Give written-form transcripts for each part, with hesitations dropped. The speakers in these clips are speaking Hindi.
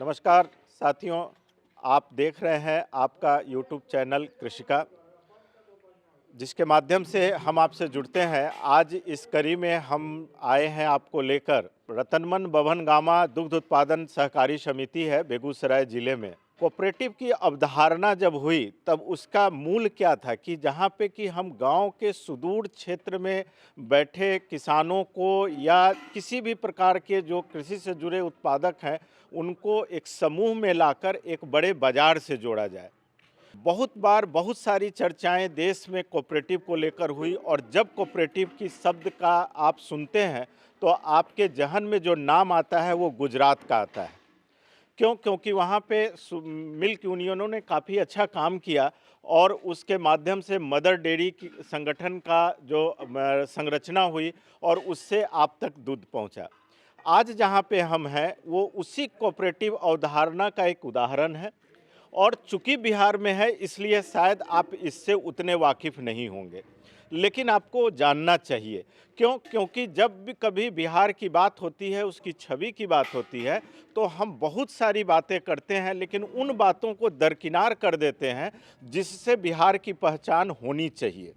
नमस्कार साथियों, आप देख रहे हैं आपका यूट्यूब चैनल कृषिका, जिसके माध्यम से हम आपसे जुड़ते हैं। आज इस कड़ी में हम आए हैं आपको लेकर रतनमन बभन गामा दुग्ध उत्पादन सहकारी समिति है बेगूसराय जिले में। कोऑपरेटिव की अवधारणा जब हुई तब उसका मूल क्या था कि जहाँ पे कि हम गांव के सुदूर क्षेत्र में बैठे किसानों को या किसी भी प्रकार के जो कृषि से जुड़े उत्पादक हैं उनको एक समूह में लाकर एक बड़े बाजार से जोड़ा जाए। बहुत बार बहुत सारी चर्चाएं देश में कोऑपरेटिव को लेकर हुई और जब कोऑपरेटिव की शब्द का आप सुनते हैं तो आपके जहन में जो नाम आता है वो गुजरात का आता है। क्योंकि वहाँ पे मिल्क यूनियनों ने काफ़ी अच्छा काम किया और उसके माध्यम से मदर डेयरी की संगठन का जो संरचना हुई और उससे आप तक दूध पहुँचा। आज जहाँ पे हम हैं वो उसी कोऑपरेटिव अवधारणा का एक उदाहरण है और चूंकि बिहार में है इसलिए शायद आप इससे उतने वाकिफ़ नहीं होंगे, लेकिन आपको जानना चाहिए। क्योंकि जब भी कभी बिहार की बात होती है, उसकी छवि की बात होती है, तो हम बहुत सारी बातें करते हैं लेकिन उन बातों को दरकिनार कर देते हैं जिससे बिहार की पहचान होनी चाहिए।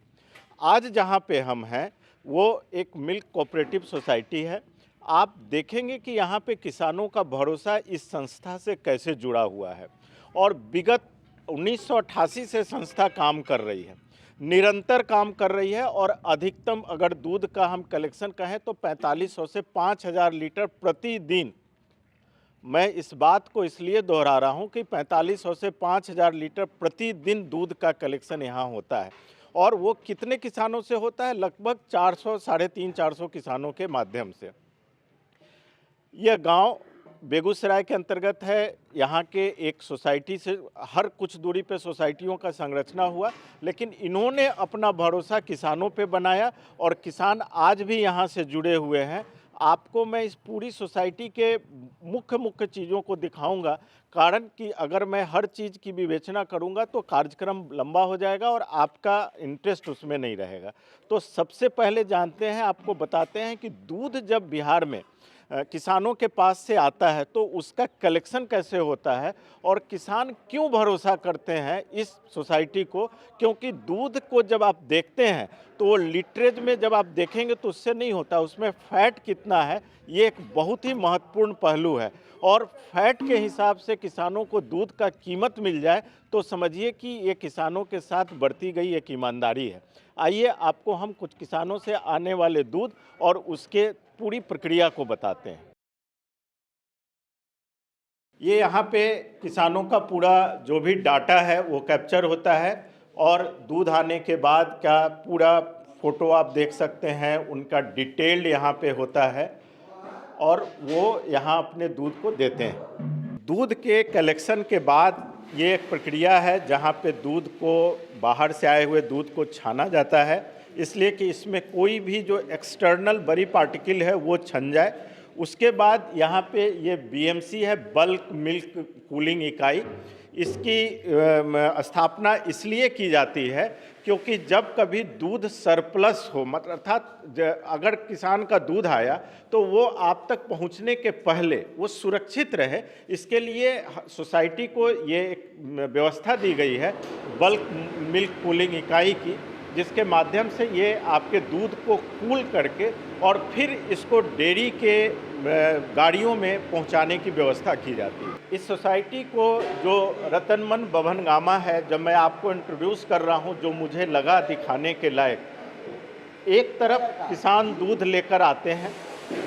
आज जहाँ पे हम हैं वो एक मिल्क कोऑपरेटिव सोसाइटी है। आप देखेंगे कि यहाँ पे किसानों का भरोसा इस संस्था से कैसे जुड़ा हुआ है और विगत 1988 से संस्था काम कर रही है, निरंतर काम कर रही है और अधिकतम अगर दूध का हम कलेक्शन कहें तो 4500 से 5000 लीटर प्रतिदिन। मैं इस बात को इसलिए दोहरा रहा हूं कि 4500 से 5000 लीटर प्रतिदिन दूध का कलेक्शन यहाँ होता है और वो कितने किसानों से होता है? लगभग 400 साढ़े 400 किसानों के माध्यम से। यह गांव बेगूसराय के अंतर्गत है। यहाँ के एक सोसाइटी से हर कुछ दूरी पे सोसाइटियों का संरचना हुआ, लेकिन इन्होंने अपना भरोसा किसानों पे बनाया और किसान आज भी यहाँ से जुड़े हुए हैं। आपको मैं इस पूरी सोसाइटी के मुख्य चीज़ों को दिखाऊंगा, कारण कि अगर मैं हर चीज़ की विवेचना करूंगा तो कार्यक्रम लंबा हो जाएगा और आपका इंटरेस्ट उसमें नहीं रहेगा। तो सबसे पहले जानते हैं, आपको बताते हैं कि दूध जब बिहार में किसानों के पास से आता है तो उसका कलेक्शन कैसे होता है और किसान क्यों भरोसा करते हैं इस सोसाइटी को। क्योंकि दूध को जब आप देखते हैं तो वो लीटरेज में जब आप देखेंगे तो उससे नहीं होता, उसमें फैट कितना है ये एक बहुत ही महत्वपूर्ण पहलू है। और फैट के हिसाब से किसानों को दूध का कीमत मिल जाए तो समझिए कि ये किसानों के साथ बरती गई एक ईमानदारी है। आइए आपको हम कुछ किसानों से आने वाले दूध और उसके पूरी प्रक्रिया को बताते हैं। ये यहाँ पे किसानों का पूरा जो भी डाटा है वो कैप्चर होता है और दूध आने के बाद का पूरा फोटो आप देख सकते हैं, उनका डिटेल्ड यहाँ पे होता है और वो यहाँ अपने दूध को देते हैं। दूध के कलेक्शन के बाद ये एक प्रक्रिया है जहाँ पे दूध को बाहर से आए हुए दूध को छाना जाता है, इसलिए कि इसमें कोई भी जो एक्सटर्नल बड़ी पार्टिकल है वो छन जाए। उसके बाद यहाँ पे ये बीएमसी है, बल्क मिल्क कूलिंग इकाई। इसकी स्थापना इसलिए की जाती है क्योंकि जब कभी दूध सरप्लस हो, मतलब अर्थात अगर किसान का दूध आया तो वो आप तक पहुंचने के पहले वो सुरक्षित रहे, इसके लिए सोसाइटी को ये एक व्यवस्था दी गई है बल्क मिल्क कूलिंग इकाई की, जिसके माध्यम से ये आपके दूध को कूल करके और फिर इसको डेयरी के गाड़ियों में पहुंचाने की व्यवस्था की जाती है। इस सोसाइटी को जो रतनमन बभन गामा है, जब मैं आपको इंट्रोड्यूस कर रहा हूं, जो मुझे लगा दिखाने के लायक, एक तरफ किसान दूध लेकर आते हैं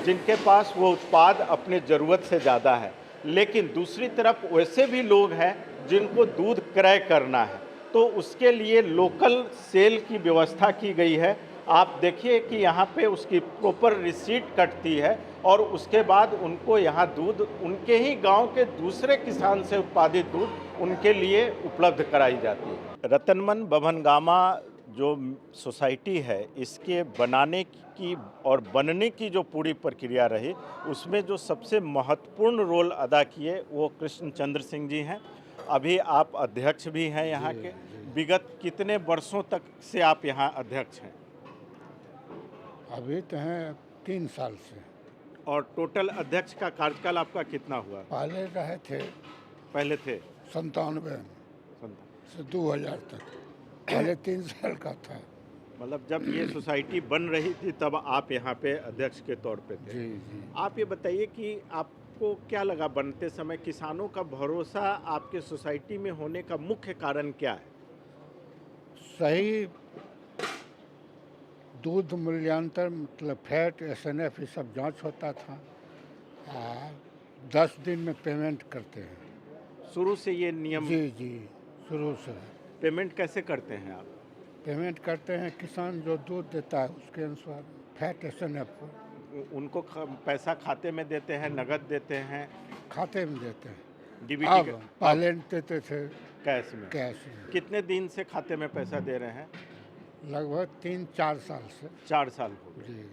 जिनके पास वो उत्पाद अपने ज़रूरत से ज़्यादा है, लेकिन दूसरी तरफ वैसे भी लोग हैं जिनको दूध क्रय करना है, तो उसके लिए लोकल सेल की व्यवस्था की गई है। आप देखिए कि यहाँ पे उसकी प्रॉपर रिसीट कटती है और उसके बाद उनको यहाँ दूध उनके ही गांव के दूसरे किसान से उत्पादित दूध उनके लिए उपलब्ध कराई जाती है। रतनमन बभन गामा जो सोसाइटी है, इसके बनाने की और बनने की जो पूरी प्रक्रिया रही, उसमें जो सबसे महत्वपूर्ण रोल अदा किए वो कृष्ण चंद्र सिंह जी हैं। अभी आप अध्यक्ष भी हैं यहाँ के। विगत कितने वर्षों तक से आप यहाँ अध्यक्ष हैं? अभी तो हैं 3 साल से। और टोटल अध्यक्ष का कार्यकाल आपका कितना हुआ? पहले रहे थे पहले थे 97 संता- से 2000 तक, पहले 3 साल का था। मतलब जब ये सोसाइटी बन रही थी तब आप यहाँ पे अध्यक्ष के तौर पे थे। जी जी। आप ये बताइए कि आपको क्या लगा बनते समय, किसानों का भरोसा आपके सोसाइटी में होने का मुख्य कारण क्या है? सही दूध मूल्यांकन मतलब फैट SNF ये सब जांच होता था। 10 दिन में पेमेंट करते हैं। शुरू से ये नियम? जी जी, शुरू से। पेमेंट कैसे करते हैं आप? पेमेंट करते हैं किसान जो दूध देता है उसके अनुसार फैट SNF पर उनको पैसा खाते में देते हैं, नगद देते हैं, खाते में देते हैं। डीबीटी अब पहले देते थे कैश में? कैश में। कितने दिन से खाते में पैसा दे रहे हैं? लगभग 3-4 साल से। 4 साल हो गए। जी।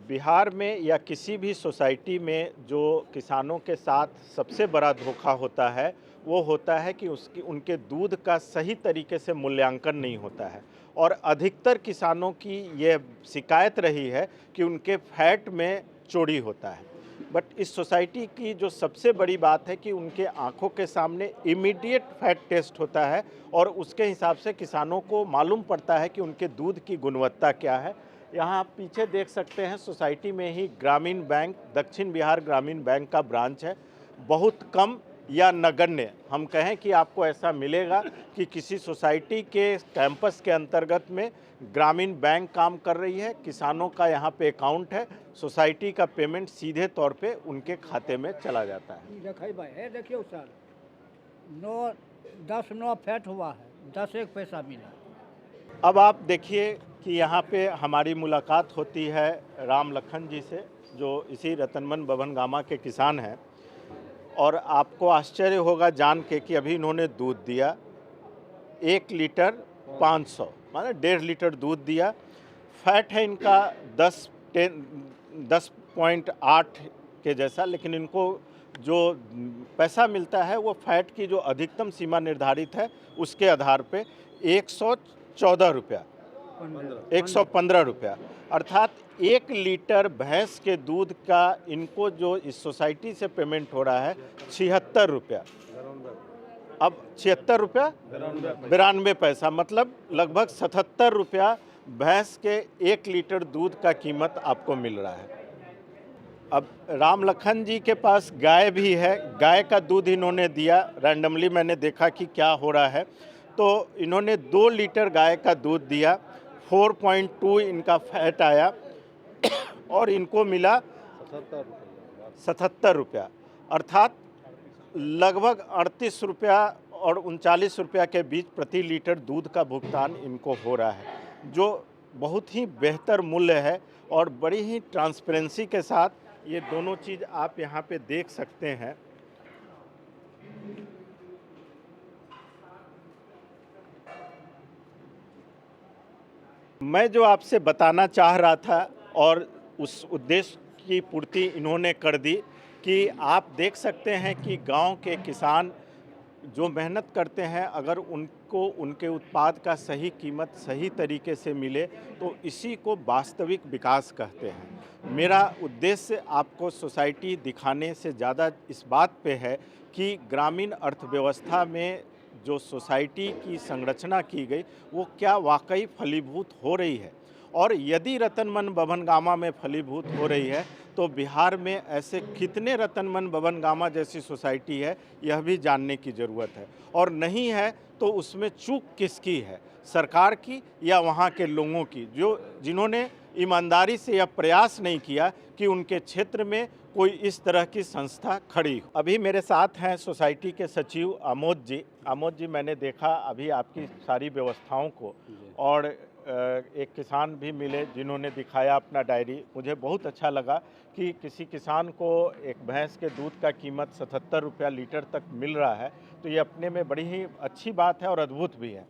बिहार में या किसी भी सोसाइटी में जो किसानों के साथ सबसे बड़ा धोखा होता है वो होता है कि उनके दूध का सही तरीके से मूल्यांकन नहीं होता है। और अधिकतर किसानों की ये शिकायत रही है कि उनके फैट में चोरी होता है। बट इस सोसाइटी की जो सबसे बड़ी बात है कि उनके आंखों के सामने इमीडिएट फैट टेस्ट होता है और उसके हिसाब से किसानों को मालूम पड़ता है कि उनके दूध की गुणवत्ता क्या है। यहाँ आप पीछे देख सकते हैं सोसाइटी में ही ग्रामीण बैंक, दक्षिण बिहार ग्रामीण बैंक का ब्रांच है। बहुत कम या नगण्य हम कहें कि आपको ऐसा मिलेगा कि किसी सोसाइटी के कैंपस के अंतर्गत में ग्रामीण बैंक काम कर रही है। किसानों का यहाँ पे अकाउंट है, सोसाइटी का पेमेंट सीधे तौर पे उनके खाते में चला जाता है। देखिए सर, 10 फैट हुआ है, 10 एक पैसा मिला। अब आप देखिए कि यहाँ पे हमारी मुलाकात होती है राम लखन जी से, जो इसी रतनमन बभनगामा के किसान हैं। और आपको आश्चर्य होगा जान के कि अभी इन्होंने दूध दिया 1 लीटर 500, माने 1.5 लीटर दूध दिया। फैट है इनका 10.8 के जैसा, लेकिन इनको जो पैसा मिलता है वो फैट की जो अधिकतम सीमा निर्धारित है उसके आधार पे 114 रुपया, 115 रुपया, अर्थात 1 लीटर भैंस के दूध का इनको जो इस सोसाइटी से पेमेंट हो रहा है 76 रुपया। अब 76 रुपया 92 पैसा, मतलब लगभग 77 रुपया भैंस के 1 लीटर दूध का कीमत आपको मिल रहा है। अब राम लखन जी के पास गाय भी है, गाय का दूध इन्होंने दिया। रैंडमली मैंने देखा कि क्या हो रहा है, तो इन्होंने 2 लीटर गाय का दूध दिया, 4.2 इनका फैट आया और इनको मिला 77 रुपया, अर्थात लगभग 38 रुपया और 39 रुपया के बीच प्रति लीटर दूध का भुगतान इनको हो रहा है, जो बहुत ही बेहतर मूल्य है। और बड़ी ही ट्रांसपेरेंसी के साथ ये दोनों चीज़ आप यहाँ पे देख सकते हैं। मैं जो आपसे बताना चाह रहा था और उस उद्देश्य की पूर्ति इन्होंने कर दी कि आप देख सकते हैं कि गांव के किसान जो मेहनत करते हैं, अगर उनको उनके उत्पाद का सही कीमत सही तरीके से मिले तो इसी को वास्तविक विकास कहते हैं। मेरा उद्देश्य आपको सोसाइटी दिखाने से ज़्यादा इस बात पे है कि ग्रामीण अर्थव्यवस्था में जो सोसाइटी की संरचना की गई वो क्या वाकई फलीभूत हो रही है। और यदि रतनमन बभनगामा में फलीभूत हो रही है तो बिहार में ऐसे कितने रतनमन बभनगामा जैसी सोसाइटी है यह भी जानने की ज़रूरत है। और नहीं है तो उसमें चूक किसकी है, सरकार की या वहाँ के लोगों की, जिन्होंने ईमानदारी से यह प्रयास नहीं किया कि उनके क्षेत्र में कोई इस तरह की संस्था खड़ी हो। अभी मेरे साथ हैं सोसाइटी के सचिव आमोद जी। आमोद जी, मैंने देखा अभी आपकी सारी व्यवस्थाओं को, और एक किसान भी मिले जिन्होंने दिखाया अपना डायरी। मुझे बहुत अच्छा लगा कि किसी किसान को एक भैंस के दूध का कीमत 77 रुपया लीटर तक मिल रहा है, तो ये अपने में बड़ी ही अच्छी बात है और अद्भुत भी है।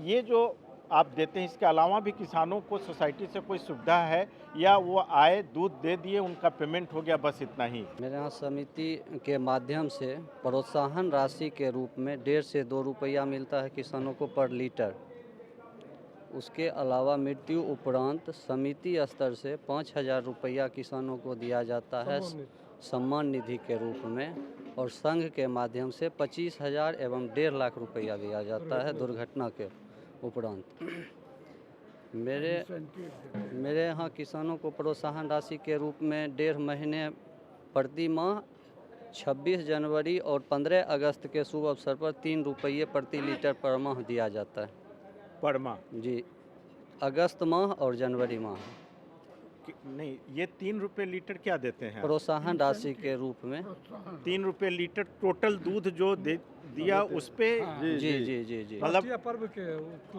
ये जो आप देते हैं, इसके अलावा भी किसानों को सोसाइटी से कोई सुविधा है या वो आए दूध दे दिए उनका पेमेंट हो गया, बस इतना ही? मेरे यहाँ समिति के माध्यम से प्रोत्साहन राशि के रूप में 1.5 से 2 रुपया मिलता है किसानों को पर लीटर। उसके अलावा मृत्यु उपरांत समिति स्तर से 5,000 रुपया किसानों को दिया जाता है सम्मान निधि के रूप में, और संघ के माध्यम से 25,000 एवं 1.5 लाख रुपया दिया जाता है दुर्घटना के उपरांत। मेरे यहाँ किसानों को प्रोत्साहन राशि के रूप में 1.5 महीने प्रति माह 26 जनवरी और 15 अगस्त के शुभ अवसर पर 3 रुपये प्रति लीटर पर माह दिया जाता है। पर माह? जी, अगस्त माह और जनवरी माह। नहीं, ये 3 रुपये लीटर क्या देते हैं? प्रोत्साहन राशि के रूप में 3 रुपये लीटर टोटल दूध जो दिया उस पे? जी जी जी जी जी। मतलब पर्व के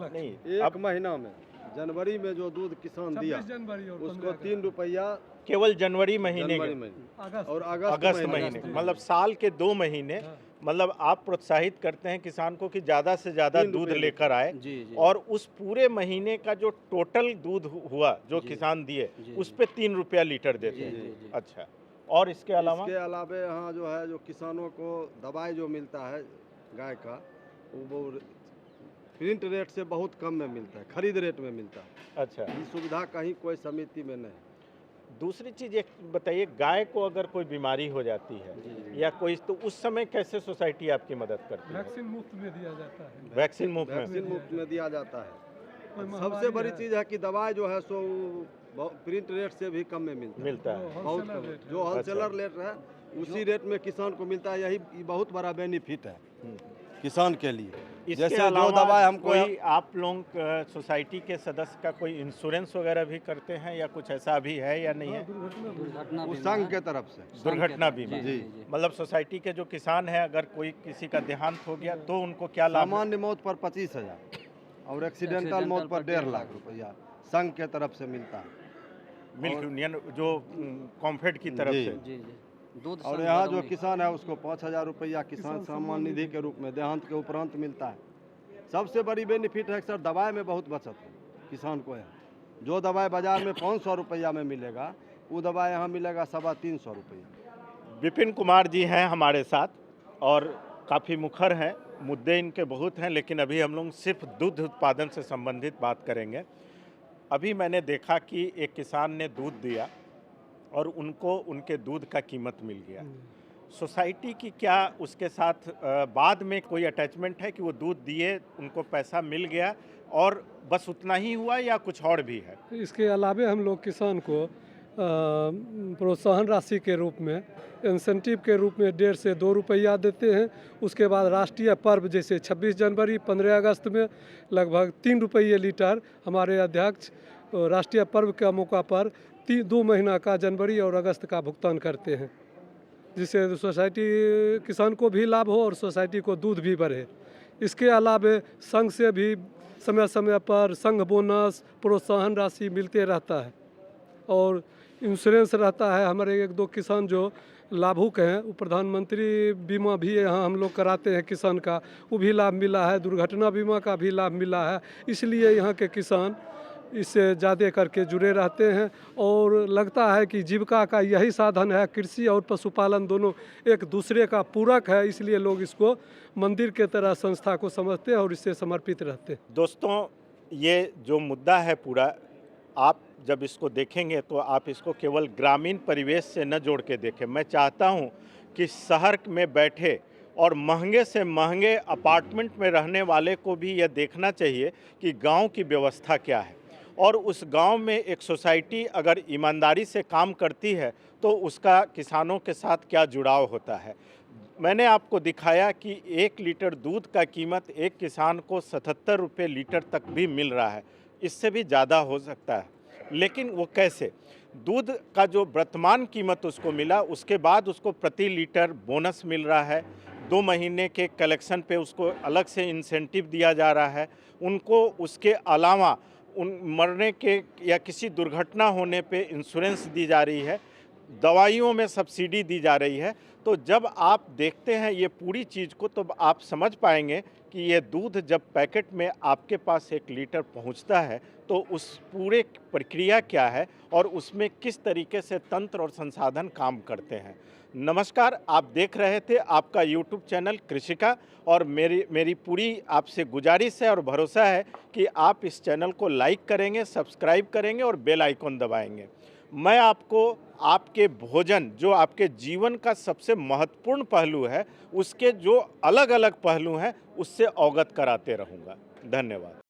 नहीं, एक महीना में जनवरी में जो दूध किसान दिया जनवरी और उसको 3 रुपया केवल जनवरी महीने जनवरी के? महीने और अगस्त महीने, मतलब साल के 2 महीने। मतलब आप प्रोत्साहित करते हैं किसान को कि ज़्यादा से ज़्यादा 3 दूध रुपये लेकर आए, जी जी। और उस पूरे महीने का जो टोटल दूध हुआ जो जी। किसान दिए जी। उस पे 3 रुपया लीटर देते जी, हैं। जी, जी। अच्छा, और इसके अलावा? इसके अलावा यहाँ जो है जो किसानों को दवाई जो मिलता है गाय का, वो प्रिंट रेट से बहुत कम में मिलता है, खरीद रेट में मिलता है। अच्छा, ये सुविधा कहीं कोई समिति में नहीं। दूसरी चीज़ एक बताइए, गाय को अगर कोई बीमारी हो जाती है या कोई, तो उस समय कैसे सोसाइटी आपकी मदद करती है? वैक्सीन मुफ्त में दिया जाता है। वैक्सीन मुफ्त में? वैक्सीन मुफ्त में दिया जाता है। कोई सबसे महामारी बड़ी है, चीज़ है कि दवाई जो है सो प्रिंट रेट से भी कम में मिलता है। वो बहुत wholesaler कम। रेट है। जो होलसेलर रेट है उसी रेट में किसान को मिलता है। यही बहुत बड़ा बेनिफिट है किसान के लिए। इसके जैसे जो अलावा दवाई हमको कोई आप लोग सोसाइटी के सदस्य का कोई इंश्योरेंस वगैरह भी करते हैं या कुछ ऐसा भी है या नहीं है? दुर्घटना उस बीमा संघ है। के तरफ से दुर्घटना बीमा? जी, जी। मतलब सोसाइटी के जो किसान हैं, अगर कोई किसी का देहांत हो गया तो उनको क्या लाभ? सामान्य मौत पर 25,000 और एक्सीडेंटल मौत पर 1.5 लाख रुपया संघ के तरफ से मिलता है। मिल्क यूनियन जो कॉम्फेड की तरफ जी। से? जी जी। दूध और संघ यहाँ जो बरौनी। किसान है उसको 5,000 रुपया किसान सम्मान निधि के रूप में देहांत के उपरांत मिलता है। सबसे बड़ी बेनिफिट है सर, दवाई में बहुत बचत है किसान को। यहाँ जो दवाई बाजार में 500 रुपया में मिलेगा, वो दवाई यहाँ मिलेगा 350 रुपया। विपिन कुमार जी हैं हमारे साथ और काफ़ी मुखर हैं, मुद्दे इनके बहुत हैं, लेकिन अभी हम लोग सिर्फ दूध उत्पादन से संबंधित बात करेंगे। अभी मैंने देखा कि एक किसान ने दूध दिया और उनको उनके दूध का कीमत मिल गया। सोसाइटी की क्या उसके साथ बाद में कोई अटैचमेंट है कि वो दूध दिए, उनको पैसा मिल गया और बस उतना ही हुआ या कुछ और भी है? इसके अलावे हम लोग किसान को प्रोत्साहन राशि के रूप में, इंसेंटिव के रूप में 1.5 से 2 रुपया देते हैं। उसके बाद राष्ट्रीय पर्व जैसे 26 जनवरी 15 अगस्त में लगभग 3 रुपये लीटर हमारे अध्यक्ष राष्ट्रीय पर्व का मौका पर 2 महीना का जनवरी और अगस्त का भुगतान करते हैं, जिससे सोसाइटी किसान को भी लाभ हो और सोसाइटी को दूध भी बढ़े। इसके अलावा संघ से भी समय समय पर संघ बोनस प्रोत्साहन राशि मिलते रहता है और इंश्योरेंस रहता है। हमारे 1-2 किसान जो लाभुक हैं, वो प्रधानमंत्री बीमा भी यहाँ हम लोग कराते हैं किसान का, वो भी लाभ मिला है। दुर्घटना बीमा का भी लाभ मिला है। इसलिए यहाँ के किसान इससे ज़्यादा करके जुड़े रहते हैं और लगता है कि जीविका का यही साधन है। कृषि और पशुपालन दोनों एक दूसरे का पूरक है, इसलिए लोग इसको मंदिर के तरह संस्था को समझते हैं और इससे समर्पित रहते हैं। दोस्तों, ये जो मुद्दा है पूरा, आप जब इसको देखेंगे तो आप इसको केवल ग्रामीण परिवेश से न जोड़ के देखें। मैं चाहता हूँ कि शहर में बैठे और महंगे से महंगे अपार्टमेंट में रहने वाले को भी यह देखना चाहिए कि गांव की व्यवस्था क्या है, और उस गांव में एक सोसाइटी अगर ईमानदारी से काम करती है तो उसका किसानों के साथ क्या जुड़ाव होता है। मैंने आपको दिखाया कि 1 लीटर दूध का कीमत एक किसान को 77 रुपये लीटर तक भी मिल रहा है, इससे भी ज़्यादा हो सकता है। लेकिन वो कैसे? दूध का जो वर्तमान कीमत उसको मिला, उसके बाद उसको प्रति लीटर बोनस मिल रहा है। 2 महीने के कलेक्शन पे उसको अलग से इंसेंटिव दिया जा रहा है। उनको उसके अलावा उन मरने के या किसी दुर्घटना होने पे इंश्योरेंस दी जा रही है, दवाइयों में सब्सिडी दी जा रही है। तो जब आप देखते हैं ये पूरी चीज़ को, तो आप समझ पाएंगे कि ये दूध जब पैकेट में आपके पास 1 लीटर पहुंचता है तो उस पूरे प्रक्रिया क्या है और उसमें किस तरीके से तंत्र और संसाधन काम करते हैं। नमस्कार, आप देख रहे थे आपका YouTube चैनल कृषिका, और मेरी पूरी आपसे गुजारिश है और भरोसा है कि आप इस चैनल को लाइक करेंगे, सब्सक्राइब करेंगे और बेल आइकन दबाएंगे। मैं आपको आपके भोजन, जो आपके जीवन का सबसे महत्वपूर्ण पहलू है, उसके जो अलग अलग पहलू हैं उससे अवगत कराते रहूँगा। धन्यवाद।